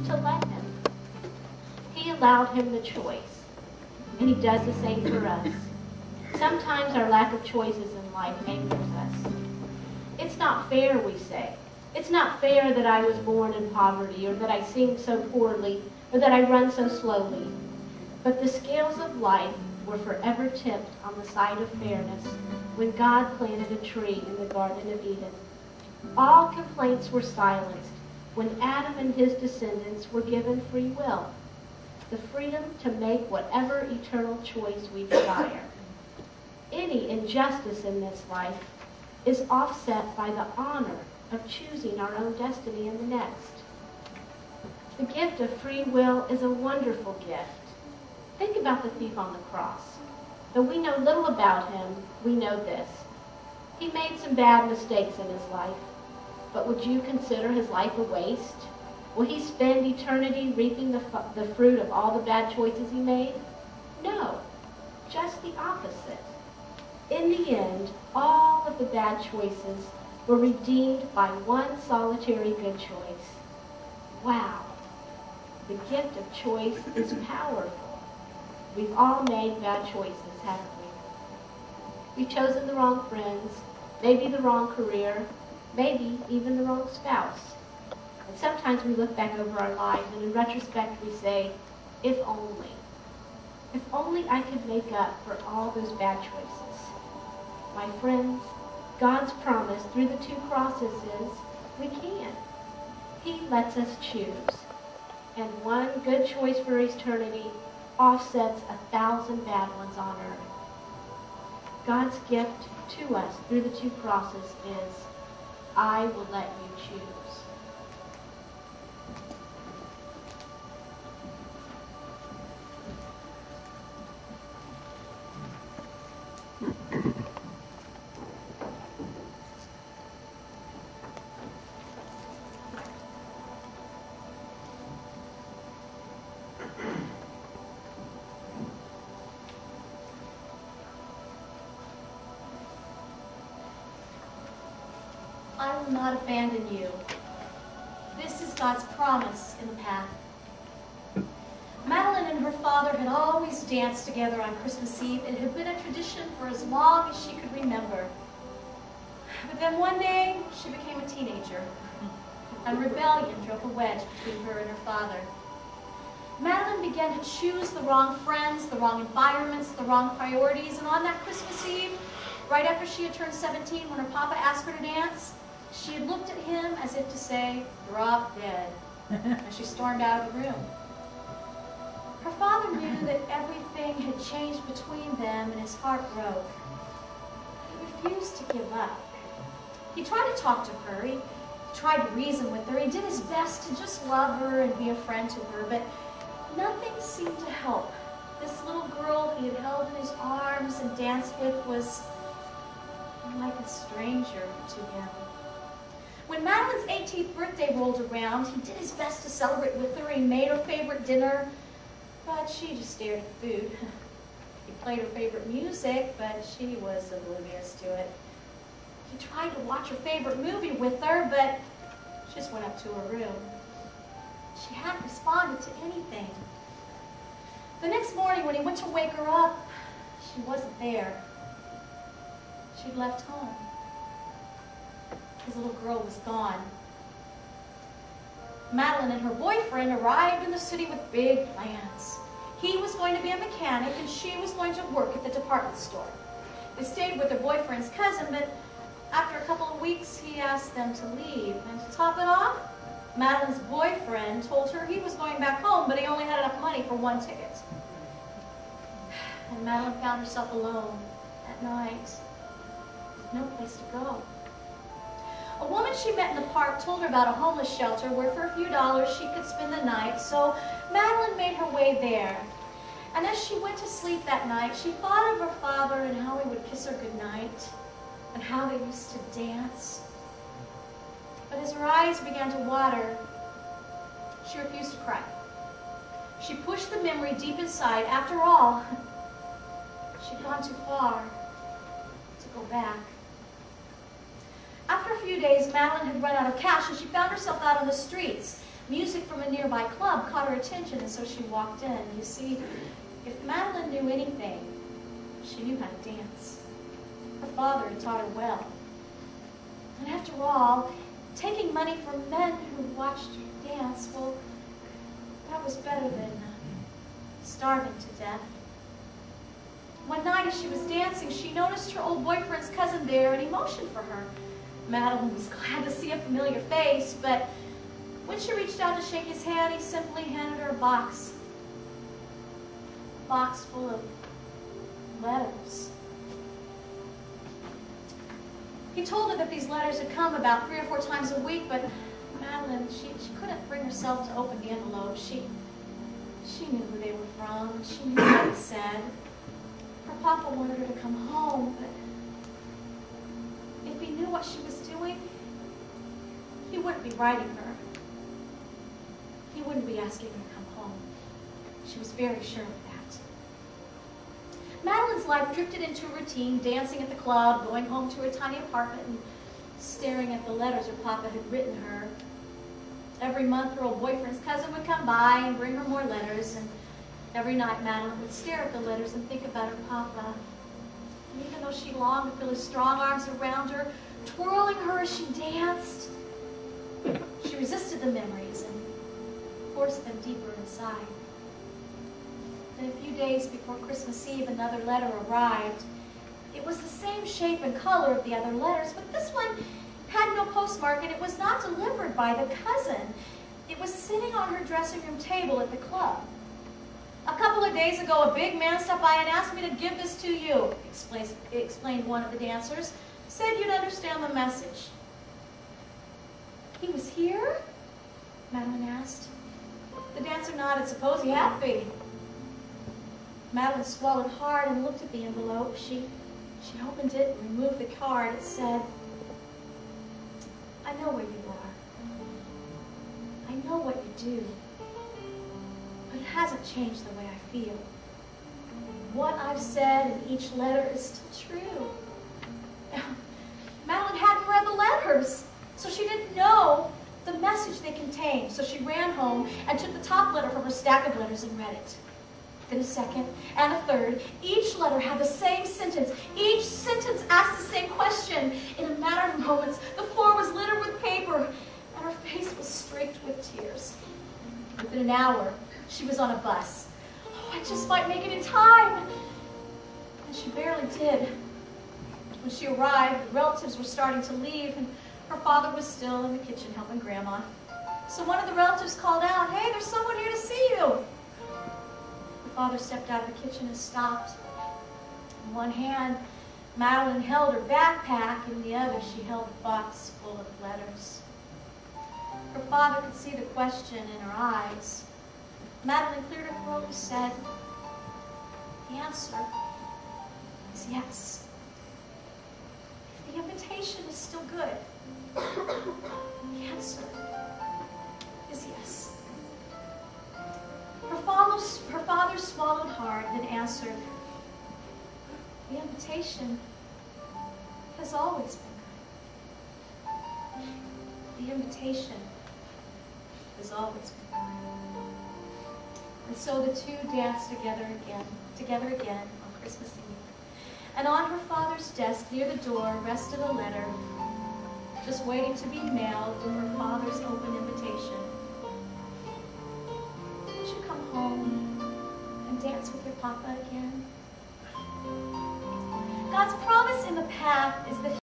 to let him. He allowed him the choice, and he does the same for us. Sometimes our lack of choices in life angers us. It's not fair, we say. It's not fair that I was born in poverty, or that I sing so poorly, or that I run so slowly. But the scales of life were forever tipped on the side of fairness when God planted a tree in the Garden of Eden. All complaints were silenced when Adam and his descendants were given free will, the freedom to make whatever eternal choice we desire. Any injustice in this life is offset by the honor of choosing our own destiny in the next. The gift of free will is a wonderful gift. Think about the thief on the cross. Though we know little about him, we know this. He made some bad mistakes in his life, but would you consider his life a waste? Will he spend eternity reaping the fruit of all the bad choices he made? No, just the opposite. In the end, all of the bad choices were redeemed by one solitary good choice. Wow, the gift of choice is powerful. We've all made bad choices, haven't we? We've chosen the wrong friends, maybe the wrong career, maybe even the wrong spouse. And sometimes we look back over our lives and in retrospect we say, if only. If only I could make up for all those bad choices. My friends, God's promise through the 2 crosses is we can. He lets us choose. And one good choice for eternity offsets 1,000 bad ones on earth. God's gift to us through the 2 crosses is, I will let you choose. I will not abandon you. This is God's promise in the path. Madeline and her father had always danced together on Christmas Eve. It had been a tradition for as long as she could remember. But then one day, she became a teenager, and rebellion drove a wedge between her and her father. Madeline began to choose the wrong friends, the wrong environments, the wrong priorities, and on that Christmas Eve, right after she had turned 17, when her papa asked her to dance, she had looked at him as if to say, drop dead, and she stormed out of the room. Her father knew that everything had changed between them, and his heart broke. He refused to give up. He tried to talk to her, he tried to reason with her, he did his best to just love her and be a friend to her, but nothing seemed to help. This little girl he had held in his arms and danced with was like a stranger to him. When Madeline's 18th birthday rolled around, he did his best to celebrate with her. He made her favorite dinner, but she just stared at the food. He played her favorite music, but she was oblivious to it. He tried to watch her favorite movie with her, but she just went up to her room. She hadn't responded to anything. The next morning, when he went to wake her up, she wasn't there. She'd left home. His little girl was gone. Madeline and her boyfriend arrived in the city with big plans. He was going to be a mechanic and she was going to work at the department store. They stayed with their boyfriend's cousin, but after a couple of weeks, he asked them to leave. And to top it off, Madeline's boyfriend told her he was going back home, but he only had enough money for 1 ticket. And Madeline found herself alone at night, with no place to go. A woman she met in the park told her about a homeless shelter where for a few dollars she could spend the night, so Madeline made her way there. And as she went to sleep that night, she thought of her father and how he would kiss her goodnight, and how they used to dance. But as her eyes began to water, she refused to cry. She pushed the memory deep inside. After all, she'd gone too far to go back. After a few days, Madeline had run out of cash and she found herself out on the streets. Music from a nearby club caught her attention, and so she walked in. You see, if Madeline knew anything, she knew how to dance. Her father had taught her well. And after all, taking money from men who watched her dance, well, that was better than starving to death. One night as she was dancing, she noticed her old boyfriend's cousin there and he motioned for her. Madeline was glad to see a familiar face, but when she reached out to shake his hand, he simply handed her a box. A box full of letters. He told her that these letters had come about 3 or 4 times a week, but Madeline, she couldn't bring herself to open the envelope. She knew who they were from. She knew what it said. Her papa wanted her to come home, but if he knew what she was doing, he wouldn't be writing her. He wouldn't be asking her to come home. She was very sure of that. Madeline's life drifted into a routine, dancing at the club, going home to her tiny apartment, and staring at the letters her papa had written her. Every month, her old boyfriend's cousin would come by and bring her more letters, and every night Madeline would stare at the letters and think about her papa. And even though she longed to feel his strong arms around her, twirling her as she danced, she resisted the memories and forced them deeper inside. And a few days before Christmas Eve, another letter arrived. It was the same shape and color of the other letters, but this one had no postmark, and it was not delivered by the cousin. It was sitting on her dressing room table at the club. "A couple of days ago, a big man stopped by and asked me to give this to you," explained one of the dancers. "Said you'd understand the message." "He was here?" Madeline asked. The dancer nodded. "Suppose he had to be." Madeline swallowed hard and looked at the envelope. She opened it and removed the card. It said, "I know where you are. I know what you do. But it hasn't changed the way I feel. What I've said in each letter is still true." Madeline hadn't read the letters, so she didn't know the message they contained. So she ran home and took the top letter from her stack of letters and read it. Then a second and a third. Each letter had the same sentence. Each sentence asked the same question. In a matter of moments, the floor was littered with paper, and her face was streaked with tears. Within an hour, she was on a bus. "Oh, I just might make it in time." And she barely did. When she arrived, the relatives were starting to leave, and her father was still in the kitchen helping Grandma. So one of the relatives called out, "Hey, there's someone here to see you." The father stepped out of the kitchen and stopped. In one hand, Madeline held her backpack. In the other, she held a box full of letters. Her father could see the question in her eyes. Madeline cleared her throat and said, "The answer is yes. If the invitation is still good, the answer is yes." Her father swallowed hard, then answered, "The invitation has always been good. The invitation has always been good." And so the two danced together again on Christmas Eve. And on her father's desk near the door rested a letter, just waiting to be mailed with her father's open invitation. "Would you come home and dance with your papa again?" God's promise in the path is that